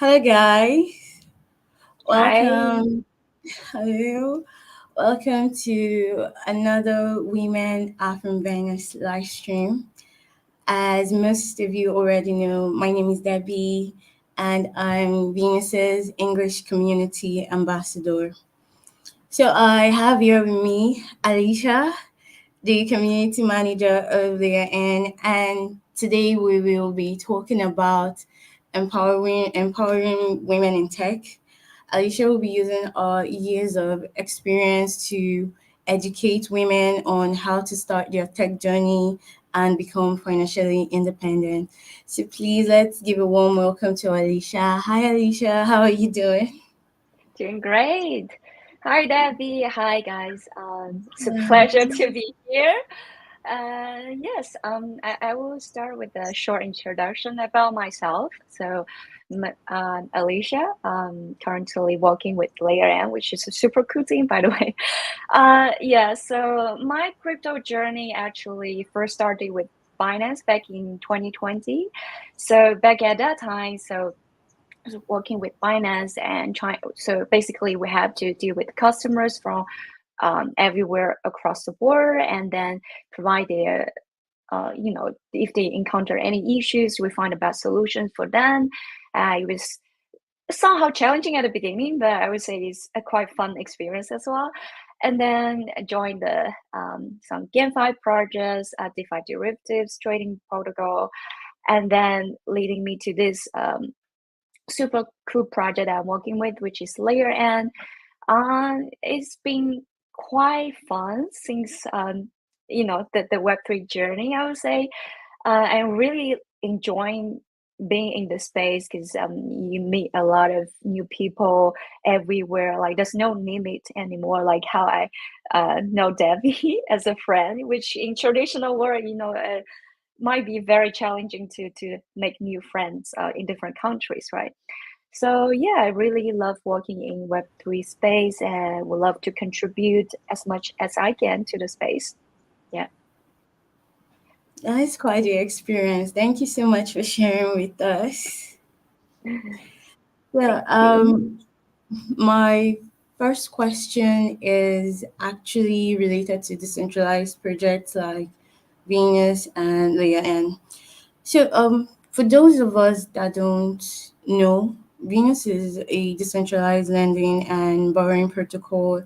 Hello, guys. Hi. Welcome. Hello. Welcome to another Women Are from Venus live stream. As most of you already know, my name is Debbie, and I'm Venus's English Community Ambassador. So I have here with me Alicia, the community manager of the and today we will be talking about empowering women in tech. Alicia will be using our years of experience to educate women on how to start their tech journey and become financially independent. So please let's give a warm welcome to Alicia. Hi Alicia, how are you doing? Doing great. Hi, Debbie. Hi, guys. It's a pleasure to be here. Yes, I will start with a short introduction about myself. Alicia, currently working with Layer M, which is a super cool team, by the way. So my crypto journey actually first started with Binance back in 2020. So back at that time, working with finance and trying. So basically, we have to deal with customers from everywhere across the world, and then provide their, if they encounter any issues, we find the best solutions for them. It was somehow challenging at the beginning, but I would say it's a quite fun experience as well. And then I joined some GameFi projects, DeFi derivatives trading protocol, and then leading me to this super cool project I'm working with, which is Layer N. It's been quite fun since the Web3 journey, I would say. I'm really enjoying being in the space because you meet a lot of new people everywhere. Like there's no limit anymore. Like how I know Debbie as a friend, which in traditional world, might be very challenging to make new friends in different countries, right? So yeah, I really love working in Web3 space and would love to contribute as much as I can to the space. Yeah. That's quite the experience. Thank you so much for sharing with us. Well, Thank you. my first question is actually related to decentralized projects like Venus and Leia N. So, for those of us that don't know, Venus is a decentralized lending and borrowing protocol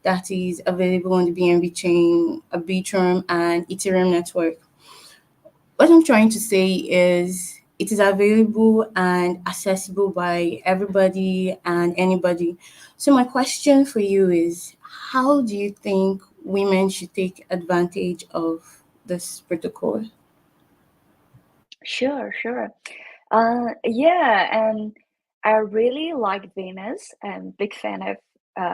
that is available on the BNB chain, Arbitrum, and Ethereum network. What I'm trying to say is it is available and accessible by everybody and anybody. So my question for you is how do you think women should take advantage of this protocol? Sure, sure. Yeah, and I really like Venus. I'm big fan of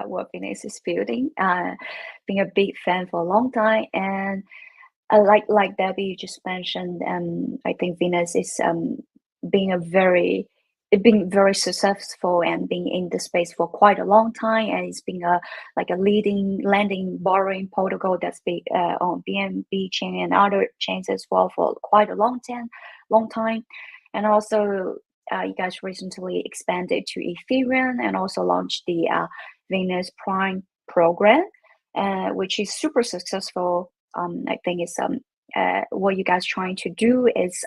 what Venus is building. Been a big fan for a long time, and like Debbie you just mentioned, I think Venus is being a very it being very successful and being in the space for quite a long time, and it's been a like a leading lending borrowing protocol that's big on BNB chain and other chains as well for quite a long time. And also, you guys recently expanded to Ethereum and also launched the Venus Prime program, which is super successful. I think it's what you guys trying to do is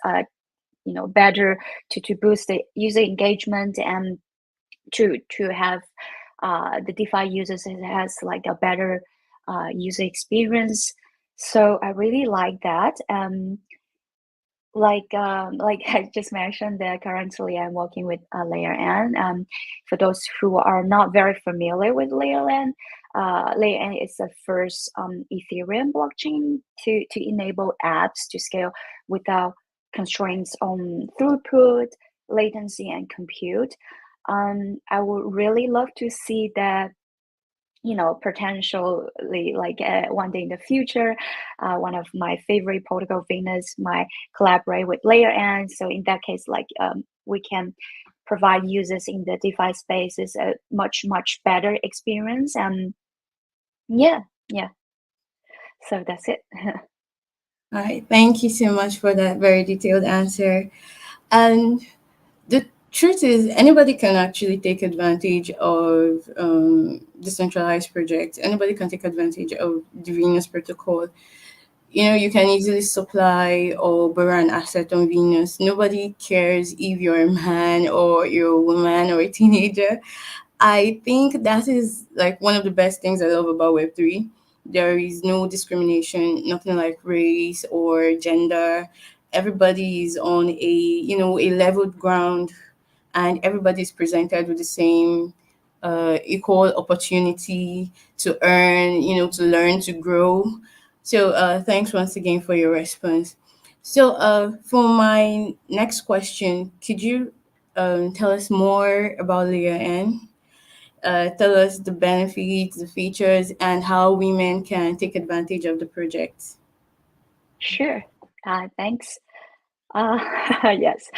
better to boost the user engagement and to have the DeFi users has like a better user experience. So I really like that. Like I just mentioned that currently I'm working with Layer N. For those who are not very familiar with Layer N is the first Ethereum blockchain to enable apps to scale without constraints on throughput, latency, and compute. I would really love to see that, potentially like one day in the future, one of my favorite protocol Venus might collaborate with Layer N. So in that case, like we can provide users in the DeFi spaces a much better experience. And yeah, yeah. So that's it. All right, thank you so much for that very detailed answer. And the truth is, anybody can actually take advantage of decentralized projects. Anybody can take advantage of the Venus protocol. You know, you can easily supply or borrow an asset on Venus. Nobody cares if you're a man or you're a woman or a teenager. I think that is like one of the best things I love about Web3. There is no discrimination, nothing like race or gender. Everybody is on a, you know, a leveled ground, and everybody is presented with the same equal opportunity to earn, you know, to learn, to grow. So thanks once again for your response. So for my next question, could you tell us more about Layer N? Tell us the benefits, the features, and how women can take advantage of the project. Sure. Thanks. Uh, yes.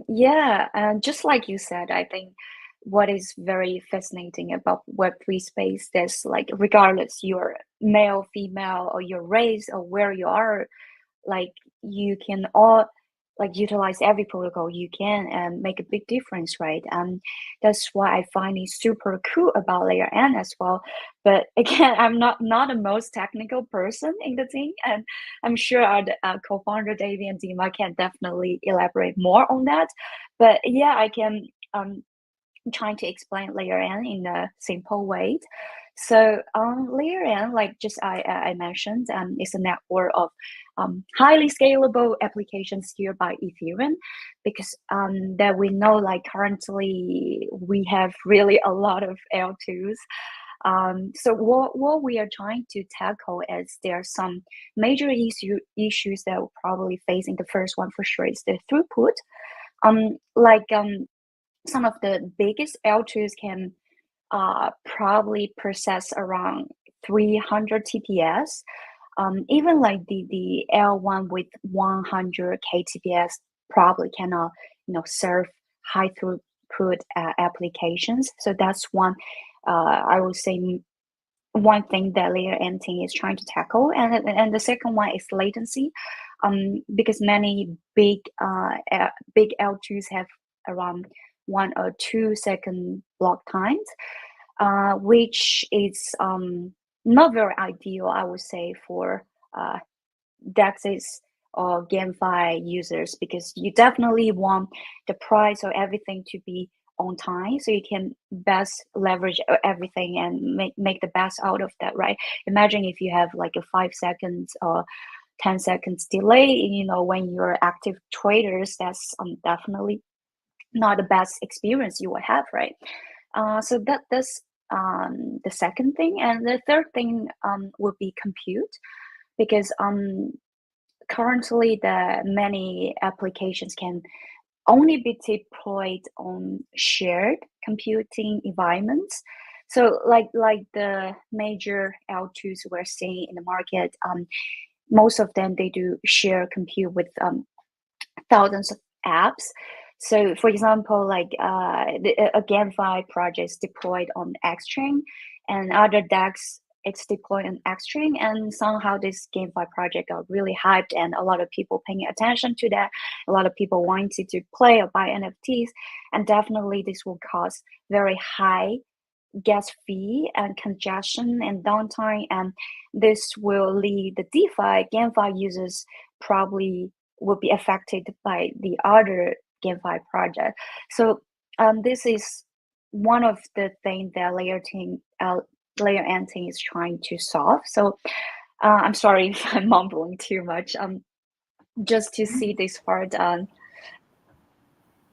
Yeah, and just like you said, I think what is very fascinating about Web3 space is like regardless you're male, female, or your race or where you are, like you can all like utilize every protocol you can and make a big difference, right? That's why I find it super cool about layer n as well. But again, I'm not the most technical person in the team, and I'm sure our co-founder Davey and Dima can definitely elaborate more on that. But yeah, I can trying to explain layer n in a simple way. So layer n, like just I mentioned, is a network of highly scalable applications steered by Ethereum, because that we know like currently we have really a lot of L2s. So what we are trying to tackle is there are some major issues that we're probably facing. The first one for sure is the throughput. Some of the biggest L2s can probably process around 300 TPS. Even like the L1 with 100 kTPS probably cannot, serve high throughput applications. So that's one, I would say, one thing that layer n team is trying to tackle, and the second one is latency, because many big L2s have around 1 or 2 second block times, which is not very ideal, I would say, for DEXs or GameFi users, because you definitely want the price or everything to be on time so you can best leverage everything and make the best out of that, right? Imagine if you have like a 5 seconds or 10 seconds delay, when you're active traders, that's definitely not the best experience you will have, right? So that's the second thing. And the third thing would be compute, because currently the many applications can only be deployed on shared computing environments. So like the major L2s we're seeing in the market, most of them they do share compute with thousands of apps. So for example, like a GameFi project is deployed on Xchain, and other DEX it's deployed on Xchain, and somehow this GameFi project got really hyped, and a lot of people paying attention to that. A lot of people wanted to play or buy NFTs, and definitely this will cause very high gas fee and congestion and downtime, and this will lead the DeFi GameFi users probably will be affected by the other GameFi project. So this is one of the things that layer n team is trying to solve. So I'm sorry if I'm mumbling too much. Just to see this part.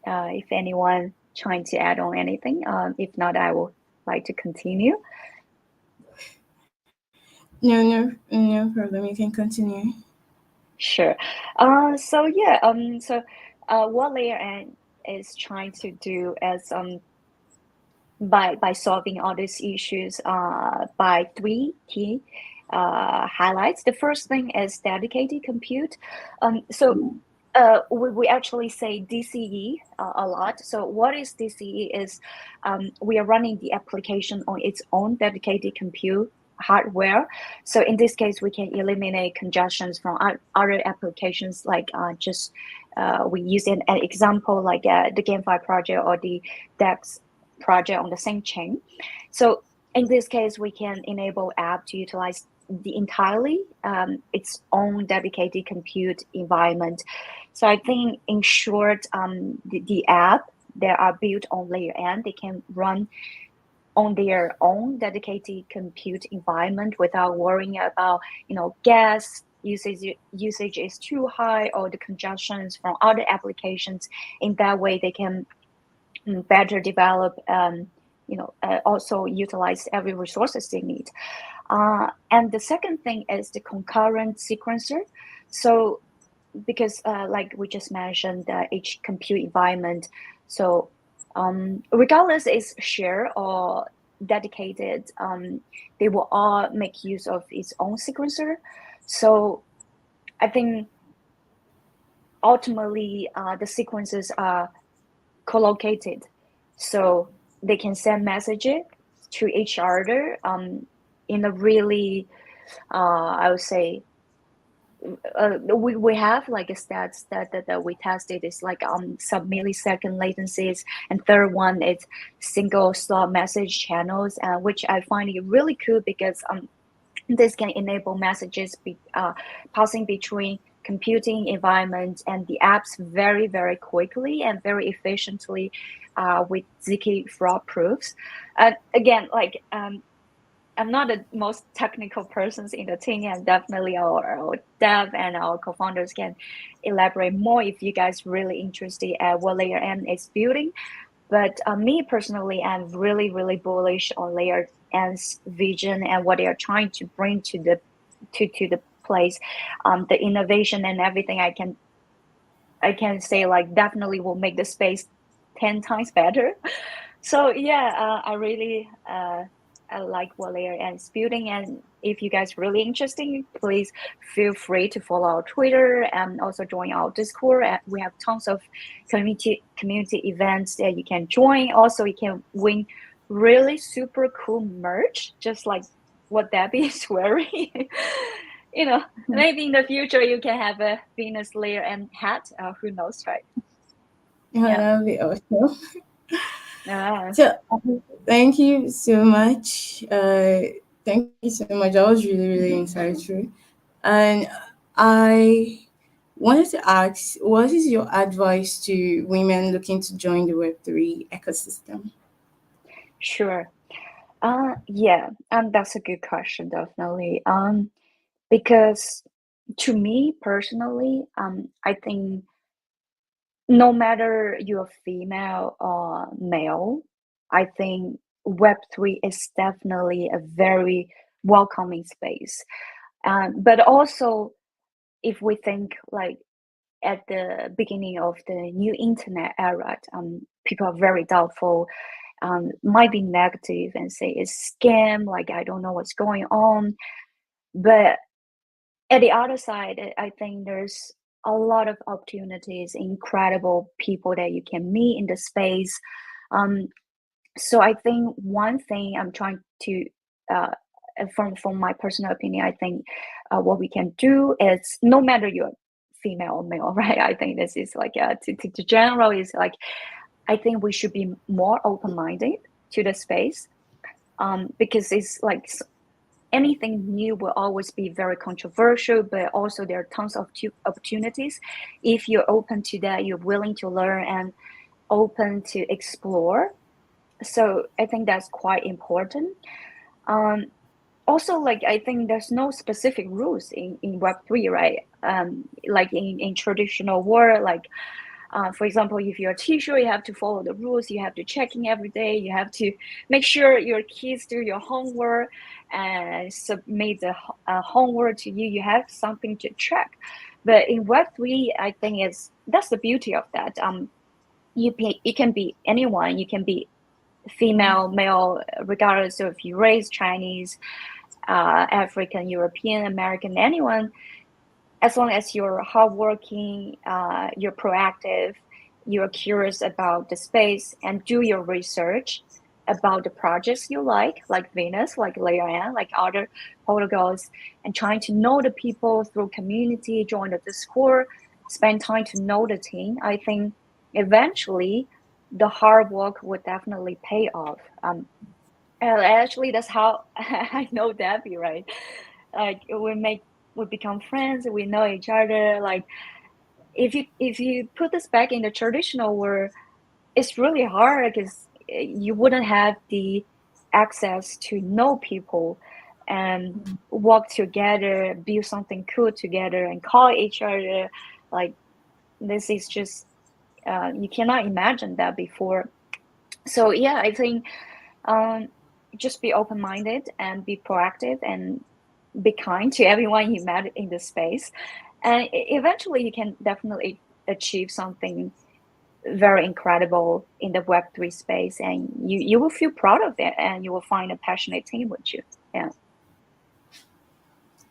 If anyone trying to add on anything, if not, I will like to continue. No problem. You can continue. Sure. So yeah. What layer n is trying to do is by solving all these issues by three key highlights. The first thing is dedicated compute. We actually say DCE a lot. So what is DCE is we are running the application on its own dedicated compute hardware. So in this case, we can eliminate congestions from other applications, like just we use an example like the GameFi project or the DEX project on the same chain. So in this case, we can enable app to utilize the entirely its own dedicated compute environment. So I think in short, the app that are built on layer N, they can run on their own dedicated compute environment without worrying about gas usage is too high or the congestions from other applications. In that way, they can better develop also utilize every resources they need. And the second thing is the concurrent sequencer. So because like we just mentioned, each compute environment, so regardless is shared or dedicated, they will all make use of its own sequencer. So I think ultimately the sequences are co-located, so they can send messages to each other in a really I would say we have like a stats that we tested is like sub millisecond latencies, and third one is single slot message channels, which I find it really cool because this can enable messages passing between computing environments and the apps very, very quickly and very efficiently with ZK fraud proofs. Again, like I'm not the most technical persons in the team, and definitely our dev and our co-founders can elaborate more if you guys really interested at what Layer N is building. But me personally, I'm really, really bullish on Layer N's vision and what they are trying to bring to the place. The innovation and everything I can say like definitely will make the space 10 times better. So yeah, I really I like what Layer N is building, and if you guys really interested, please feel free to follow our Twitter and also join our Discord. We have tons of community events that you can join. Also, you can win really super cool merch, just like what Debbie is wearing. Maybe in the future you can have a Venus Layer N hat. Who knows, right? Yeah, Yeah. that would be awesome. Uh, So, thank you so much. Thank you so much. That was really, really insightful. And I wanted to ask, what is your advice to women looking to join the Web3 ecosystem? sure. Yeah, that's a good question, definitely. Because to me personally, I think no matter you're female or male, I think Web3 is definitely a very welcoming space. But also, if we think like at the beginning of the new internet era, people are very doubtful, might be negative and say it's scam, like I don't know what's going on. But at the other side, I think there's a lot of opportunities, incredible people that you can meet in the space. Um, so I think one thing I'm trying to, uh, from my personal opinion, I think what we can do is no matter you're female or male, right? I think this is like to general is like I think we should be more open-minded to the space, because it's like anything new will always be very controversial, but also there are tons of opportunities. If you're open to that, you're willing to learn and open to explore. So I think that's quite important. Um, Also, like I think there's no specific rules in Web3, right? Like in traditional world, like for example, if you're a teacher, you have to follow the rules. You have to check in every day. You have to make sure your kids do your homework and submit the homework to you. You have something to track. But in Web3, I think that's the beauty of that. You can be anyone. You can be female, male, regardless of if you race, Chinese, African, European, American, anyone, as long as you're hardworking, you're proactive, you're curious about the space, and do your research. about the projects you like Venus, like Leia, like other protocols, and trying to know the people through community, join the Discord, spend time to know the team. I think eventually the hard work would definitely pay off. And actually, that's how I know Debbie, right? Like we become friends, we know each other. Like if you put this back in the traditional world, it's really hard because you wouldn't have the access to know people and work together, build something cool together, and call each other. Like this is just you cannot imagine that before. So yeah, I think um, just be open minded and be proactive and be kind to everyone you met in the space, and eventually you can definitely achieve something very incredible in the Web3 space, and you will feel proud of it, and you will find a passionate team with you. Yeah.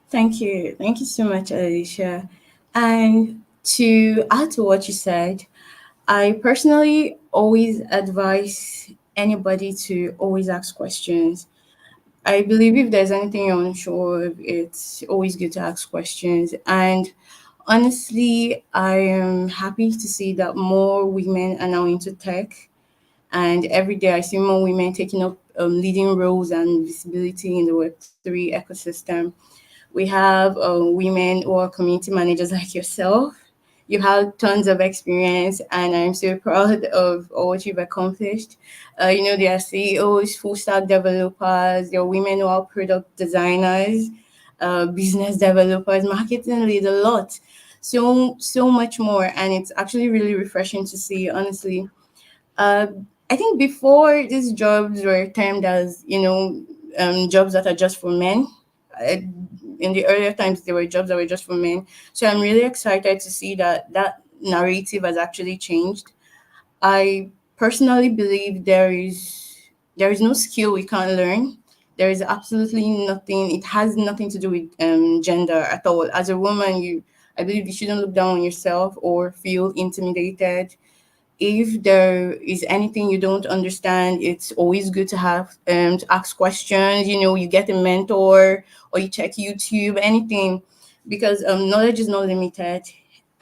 Thank you. Thank you so much, Alicia. And to add to what you said, I personally always advise anybody to always ask questions. I believe if there's anything you're unsure of, it's always good to ask questions. And honestly, I am happy to see that more women are now into tech. And every day I see more women taking up leading roles and visibility in the Web3 ecosystem. We have women who are community managers like yourself. You have tons of experience, and I'm so proud of all what you've accomplished. There are CEOs, full stack developers, there are women who are product designers, business developers, marketing lead, a lot. So much more. And it's actually really refreshing to see, honestly. uh, I think before these jobs were termed as, jobs that are just for men. I, in the earlier times, there were jobs that were just for men. So I'm really excited to see that that narrative has actually changed. I personally believe there is no skill we can't learn. There is absolutely nothing. It has nothing to do with gender at all. As a woman, I believe you shouldn't look down on yourself or feel intimidated. If there is anything you don't understand, it's always good to have to ask questions. You get a mentor or you check YouTube, anything, because knowledge is not limited.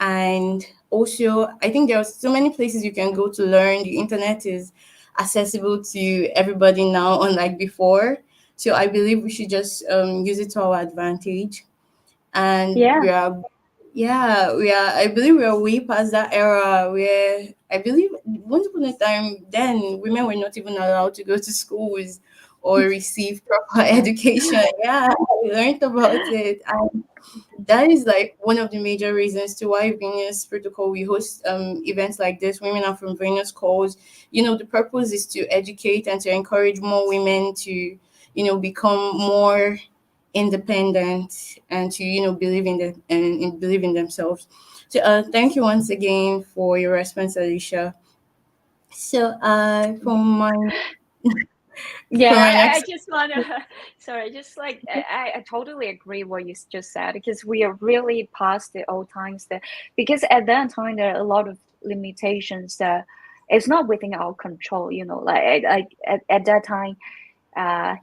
And also, I think there are so many places you can go to learn. The internet is accessible to everybody now, unlike before. So I believe we should just use it to our advantage. And Yeah. I believe we are way past that era where I believe once upon a time then women were not even allowed to go to schools or receive proper education. Yeah, we learned about it. And that is like one of the major reasons to why Venus Protocol we host events like this, Women Are From Venus calls. The purpose is to educate and to encourage more women to, become more independent and to, believe in the and believe in themselves. So thank you once again for your response, Alicia. So Yeah, for my I next. just want to, sorry, just like I totally agree what you just said because we are really past the old times that because at that time there are a lot of limitations that it's not within our control, like at that time,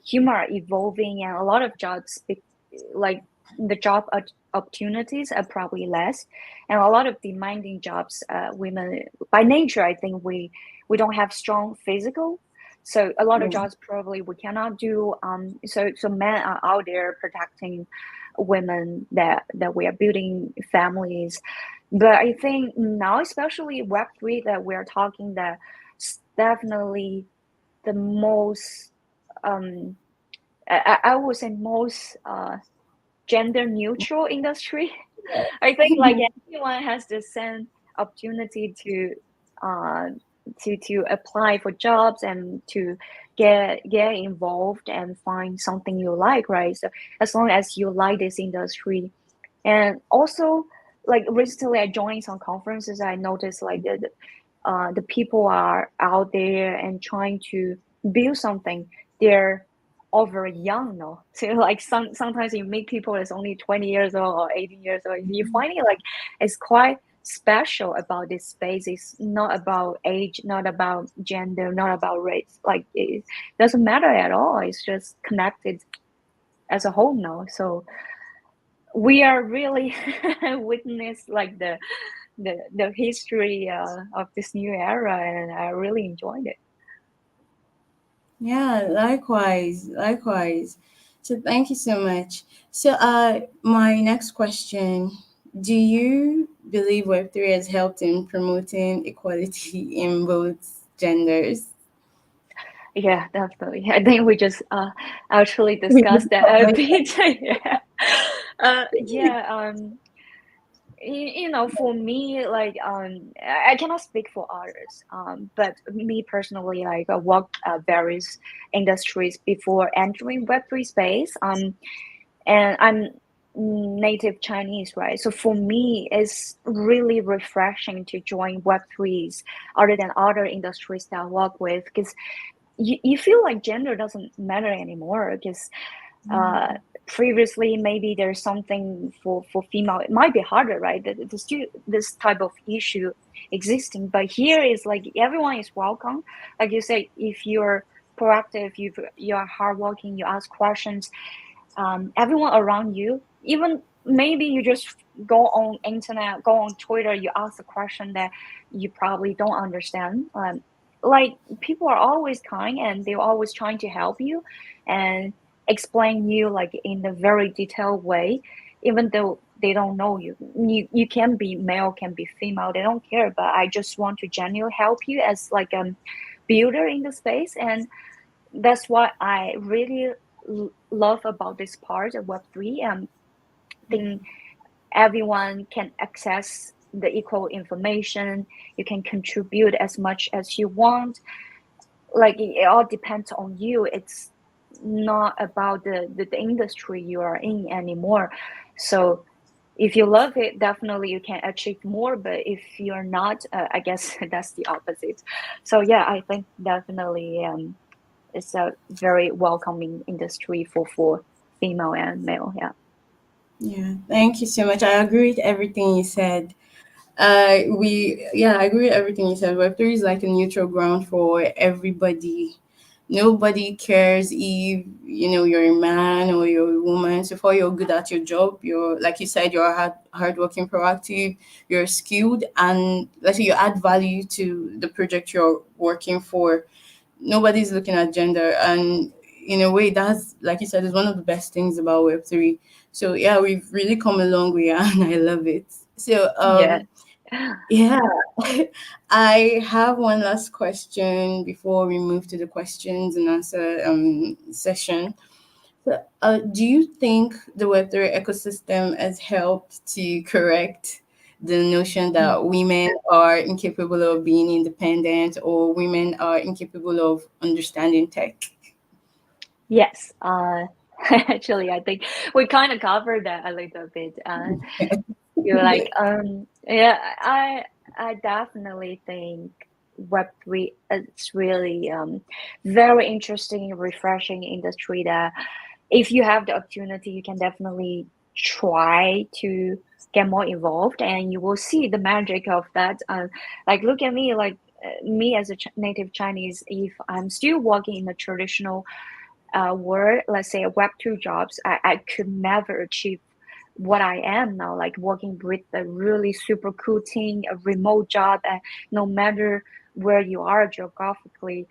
human are evolving and a lot of jobs, like the opportunities are probably less, and a lot of demanding jobs, women by nature, I think we don't have strong physical, so a lot of Yeah. jobs probably we cannot do. So men are out there protecting women that we are building families, but I think now, especially Web3 that we're talking, that definitely the most um I would say most gender neutral industry. I think like everyone has the same opportunity uh to apply for jobs and to get involved and find something you like, right? So as long as you like this industry, and also like recently I joined some conferences, I noticed like the people are out there and trying to build something. They're all very young, no? So like sometimes you meet people that's only 20 years old or 18 years old. You find it like it's quite special about this space is not about age, not about gender, not about race. Like it doesn't matter at all. It's just connected as a whole now. So we are really witness like the history of this new era, and I really enjoyed it. Yeah, likewise, likewise. So thank you so much. So my next question, do you believe Web3 has helped in promoting equality in both genders? Yeah, definitely. I think we just actually We discussed just that a covered bit. Yeah. Yeah. For me, like I cannot speak for others. But me personally, like I worked various industries before entering Web3 space. And I'm native Chinese, right? So for me, it's really refreshing to join Web3s other than other industries that I work with, because you feel like gender doesn't matter anymore. Because uh, previously maybe there's something for female, it might be harder, right? There's still this type of issue existing, but here is like everyone is welcome. Like you say, if you're proactive, you're hardworking, you ask questions, everyone around you, even maybe you just go on internet, go on Twitter, you ask a question that you probably don't understand, like people are always kind and they're always trying to help you and explain you like in a very detailed way, even though they don't know you can be male, can be female, they don't care, but I just want to genuinely help you as like a builder in the space. And that's what I really love about this part of Web3. Think everyone can access the equal information. You can contribute as much as you want. Like it all depends on you. It's not about the industry you are in anymore. So if you love it, definitely you can achieve more. But if you're not, I guess that's the opposite. So yeah, I think definitely it's a very welcoming industry for female and male. Yeah. Yeah, thank you so much. I agree with everything you said. I agree with everything you said. Web3 is like a neutral ground for everybody. Nobody cares if you're a man or you're a woman. So far you're good at your job. You're, like you said, you're hardworking, proactive. You're skilled, and let's say you add value to the project you're working for. Nobody's looking at gender, and in a way, that's, like you said, is one of the best things about Web3. So yeah, we've really come a long way, and I love it. So Yeah. yeah, I have one last question before we move to the questions and answer session. So, do you think the Web3 ecosystem has helped to correct the notion Mm. that women are incapable of being independent or women are incapable of understanding tech? Yes. Actually, I think we kind of covered that a little bit. You're like, yeah, I definitely think Web3 is really very interesting, refreshing industry that if you have the opportunity, you can definitely try to get more involved, and you will see the magic of that. Like, look at me, like me as a native Chinese, if I'm still working in the traditional world, let's say Web2 jobs, I could never achieve what I am now, like working with a really super cool team, a remote job, and no matter where you are geographically,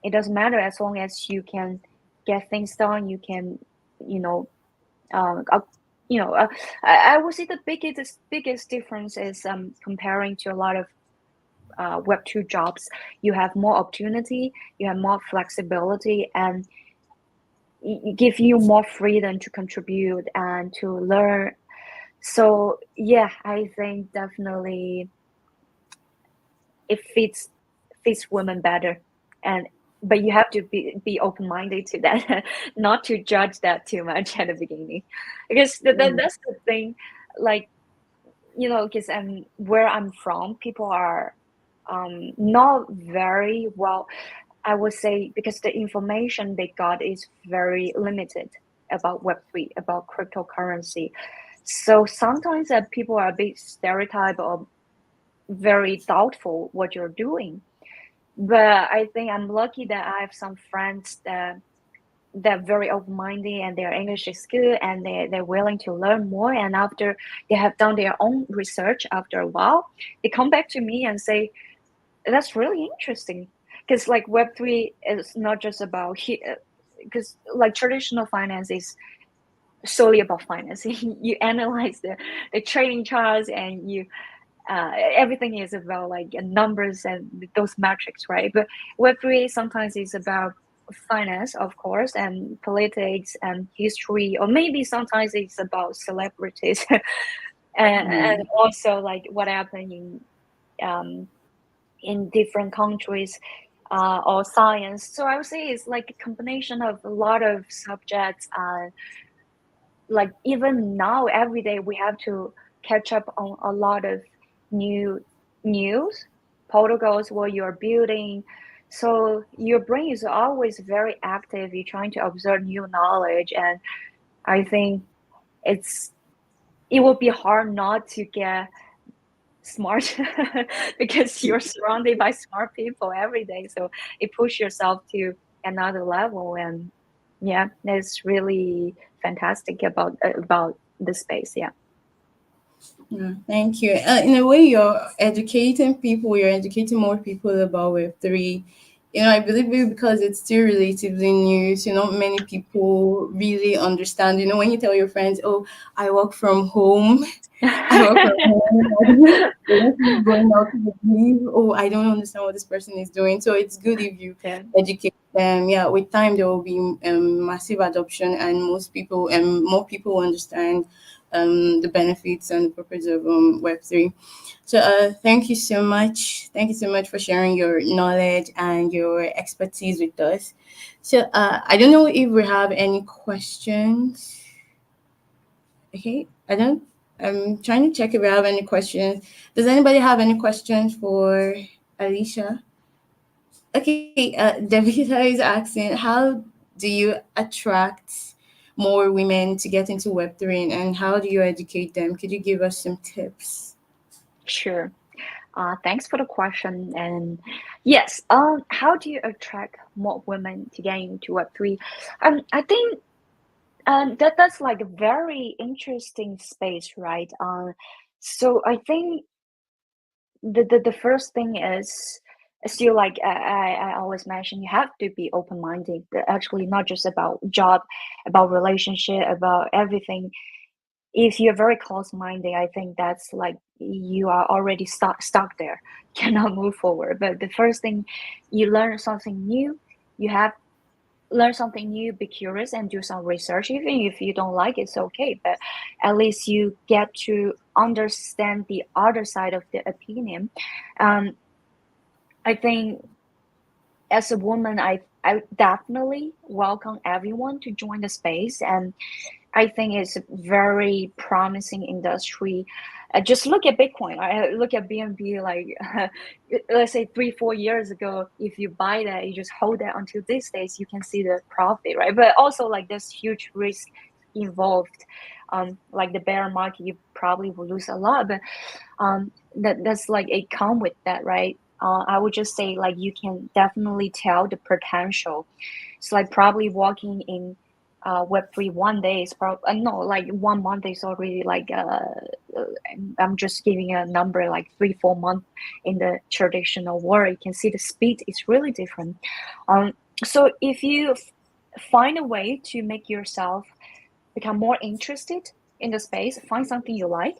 it doesn't matter as long as you can get things done. You can, you know, uh, you know, uh, I would say the biggest difference is comparing to a lot of Web2 jobs. You have more opportunity, you have more flexibility, and give you more freedom to contribute and to learn. So yeah, I think definitely it fits women better. And but you have to be open-minded to that, not to judge that too much at the beginning, because that's the thing. Like, because where I'm from, people are not very well, I would say, because the information they got is very limited about Web3, about cryptocurrency. So sometimes that people are a bit stereotype or very doubtful what you're doing. But I think I'm lucky that I have some friends that they're very open-minded and their English is good and they're willing to learn more. And after they have done their own research, after a while, they come back to me and say, that's really interesting. Because like Web3 is not just about, because like traditional finance is solely about finance. You analyze the trading charts and you everything is about like numbers and those metrics, right? But Web3 sometimes is about finance, of course, and politics and history, or maybe sometimes it's about celebrities and Mm. also like what happened um, in different countries or science. So I would say it's like a combination of a lot of subjects. Like even now, every day we have to catch up on a lot of new news, protocols, what you're building. So your brain is always very active. You're trying to absorb new knowledge, and I think it's it will be hard not to get smart because you're surrounded by smart people every day. So it push yourself to another level, and yeah, that's really fantastic about the space. Yeah. Yeah, thank you. In a way, you're educating people. You're educating more people about Web3. I believe it because it's still relatively new. So not many people really understand. When you tell your friends, "Oh, I work from home," I work from home. They don't see you going out to the leave. Oh, I don't understand what this person is doing. So it's good if you Yeah. educate them. Yeah, with time there will be massive adoption, and more people will understand the benefits and the purpose of Web3. So thank you so much. Thank you so much for sharing your knowledge and your expertise with us. So I don't know if we have any questions. Okay, I don't. I'm trying to check if we have any questions. Does anybody have any questions for Alicia? Okay, Devita is asking, how do you attract more women to get into Web3 and how do you educate them? Could you give us some tips? Sure. Thanks for the question. And yes, how do you attract more women to get into Web3? I think that's like a very interesting space, right? So I think the first thing is still like I always mention, you have to be open-minded. Actually, not just about job, about relationship, about everything. If you're very close-minded, I think that's like you are already stuck there, cannot move forward. But the first thing, you learn something new, you have learn something new, be curious and do some research. Even if you don't like it, it's okay, but at least you get to understand the other side of the opinion. um, I think as a woman, I definitely welcome everyone to join the space, and I think it's a very promising industry. Just look at Bitcoin. Look at BNB. Like, let's say 3-4 years ago, if you buy that, you just hold that until these days, you can see the profit, right? But also, like, there's huge risk involved. Like the bear market, you probably will lose a lot, but that's like it come with that, right? I would just say like you can definitely tell the potential. It's like probably walking in Web3 one day is probably no, like 1 month is already like uh, I'm just giving a number, like 3-4 months in the traditional world. You can see the speed is really different. Um, so if you find a way to make yourself become more interested in the space, find something you like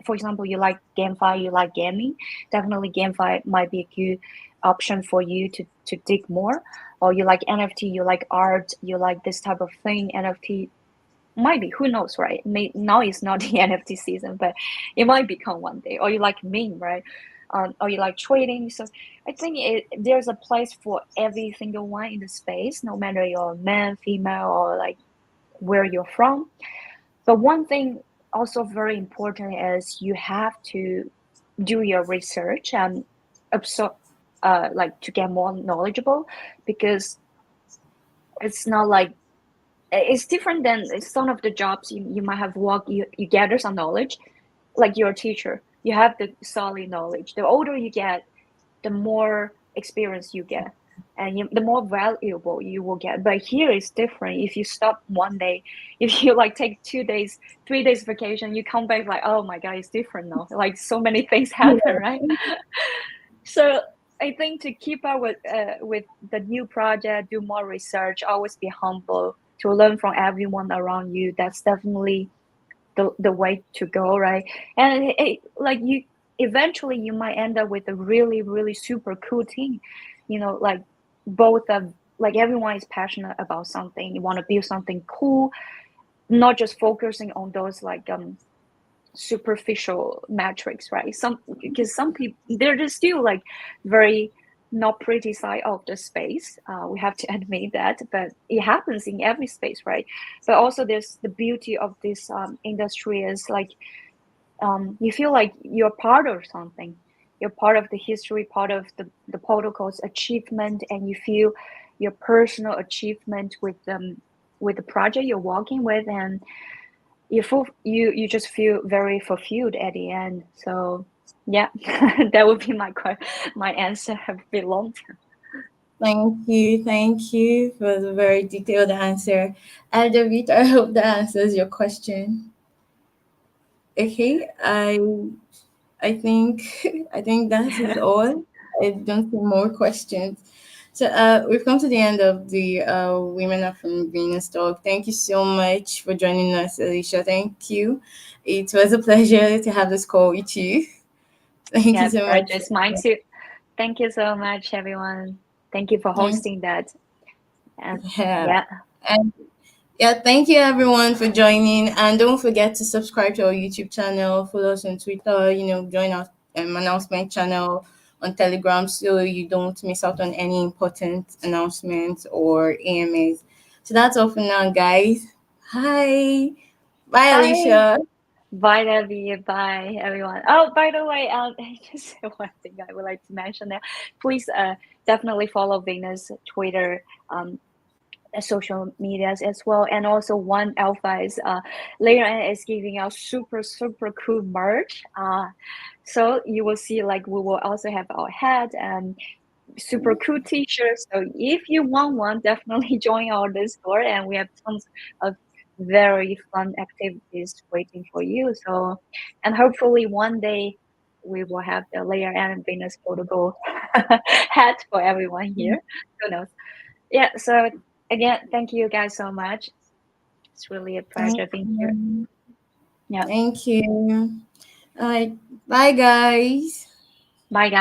for example, you like GameFi, you like gaming, definitely GameFi might be a good option for you to dig more. Or you like NFT, you like art, you like this type of thing, NFT might be, who knows, right? Now it's not the NFT season, but it might become one day. Or you like meme, right? Or you like trading. So I think there's a place for every single one in the space, no matter you're man, female, or like where you're from. But one thing also very important is you have to do your research and absorb, like to get more knowledgeable, because it's not like it's different than some of the jobs you might have worked. You gather some knowledge, like you're a teacher. You have the solid knowledge. The older you get, the more experience you get, and the more valuable you will get. But here is different. If you stop one day, if you like take 2 days, 3 days vacation, you come back like, oh my god, it's different now. Like so many things happen, right? So I think to keep up with the new project, do more research, always be humble, to learn from everyone around you. That's definitely the way to go, right? And like you eventually you might end up with a really really super cool team, like both of like everyone is passionate about something. You want to build something cool, not just focusing on those like superficial metrics, right? Because some people they're just still like very not pretty side of the space. We have to admit that, but it happens in every space, right? But also there's the beauty of this industry is like you feel like you're part of something. You're part of the history, part of the protocol's achievement, and you feel your personal achievement with the project you're working with, and you just feel very fulfilled at the end. So yeah, that would be my answer. A bit long. Thank you for the very detailed answer. And David, I hope that answers your question. Okay, I think I think that is all. I don't see more questions. So we've come to the end of the Women Are from Venus talk. Thank you so much for joining us, Alicia. Thank you. It was a pleasure to have this call with you. Thank you Yeah, so much. pleasure is mine too. Thank you so much, everyone. Thank you for Thank hosting that. And yeah. yeah, And yeah, thank you everyone for joining. And don't forget to subscribe to our YouTube channel, follow us on Twitter, join our announcement channel on Telegram so you don't miss out on any important announcements or AMAs. So that's all for now, guys. Hi. Bye, bye. Alicia. Bye, Debbie. Bye, everyone. Oh, by the way, just one thing I would like to mention there. Please, definitely follow Venus Twitter, social medias as well, and also One Alpha is later on is giving out super super cool merch. So you will see like we will also have our hat and super cool t-shirts. So if you want one, definitely join our Discord, and we have tons of very fun activities waiting for you. So, and hopefully one day we will have the Layer and Venus Protocol hat for everyone here. Who knows? Yeah. So again, thank you guys so much. It's really a Thank pleasure being here. you. Yeah. Thank you. All right. Bye, guys. Bye, guys.